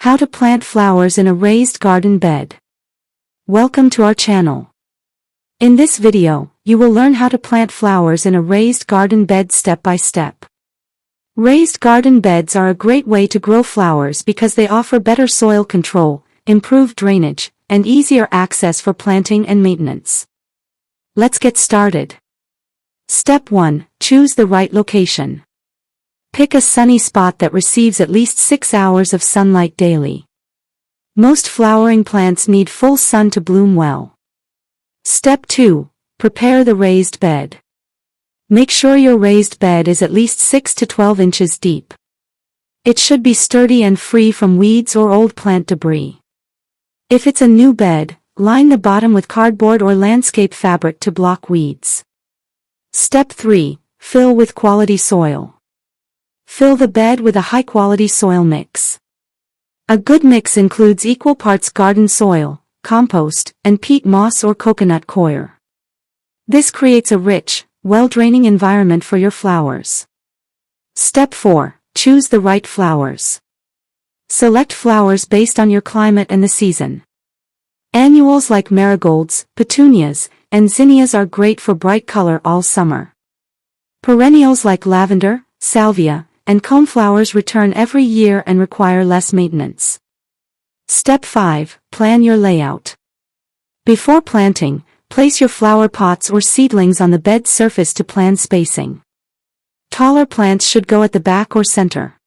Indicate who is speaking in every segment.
Speaker 1: How to plant flowers in a raised garden bed. Welcome to our channel. In this video, you will learn how to plant flowers in a raised garden bed step by step. Raised garden beds are a great way to grow flowers because they offer better soil control, improved drainage, and easier access for planting and maintenance. Let's get started. Step 1. Choose the right location. Pick a sunny spot that receives at least 6 hours of sunlight daily. Most flowering plants need full sun to bloom well. Step 2. Prepare the raised bed. Make sure your raised bed is at least 6 to 12 inches deep. It should be sturdy and free from weeds or old plant debris. If it's a new bed, line the bottom with cardboard or landscape fabric to block weeds. Step 3. Fill with quality soil. Fill the bed with a high-quality soil mix. A good mix includes equal parts garden soil, compost, and peat moss or coconut coir. This creates a rich, well-draining environment for your flowers. Step 4. Choose the right flowers. Select flowers based on your climate and the season. Annuals like marigolds, petunias, and zinnias are great for bright color all summer. Perennials like lavender, salvia, and coneflowers return every year and require less maintenance. Step 5. Plan your layout. Before planting, place your flower pots or seedlings on the bed surface to plan spacing. Taller plants should go at the back or center.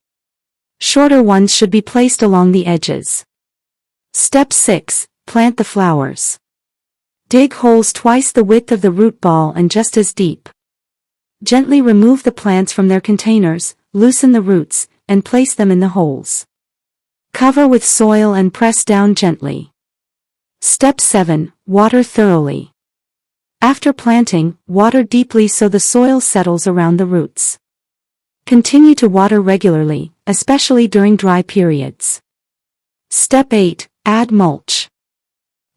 Speaker 1: Shorter ones should be placed along the edges. Step 6. Plant the flowers. Dig holes twice the width of the root ball and just as deep. Gently remove the plants from their containers, loosen the roots, and place them in the holes. Cover with soil and press down gently. Step 7. Water thoroughly. After planting, water deeply so the soil settles around the roots. Continue to water regularly, especially during dry periods. Step 8. Add mulch.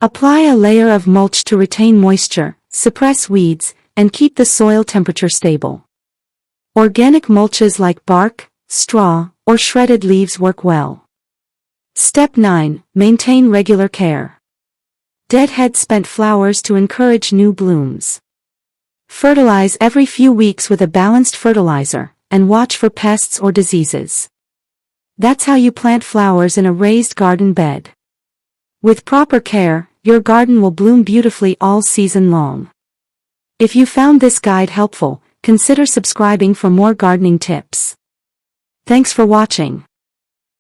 Speaker 1: Apply a layer of mulch to retain moisture, suppress weeds, and keep the soil temperature stable. Organic mulches like bark, straw, or shredded leaves work well. Step 9. Maintain regular care. Deadhead spent flowers to encourage new blooms. Fertilize every few weeks with a balanced fertilizer, and watch for pests or diseases. That's how you plant flowers in a raised garden bed. With proper care, your garden will bloom beautifully all season long. If you found this guide helpful, consider subscribing for more gardening tips. Thanks for watching.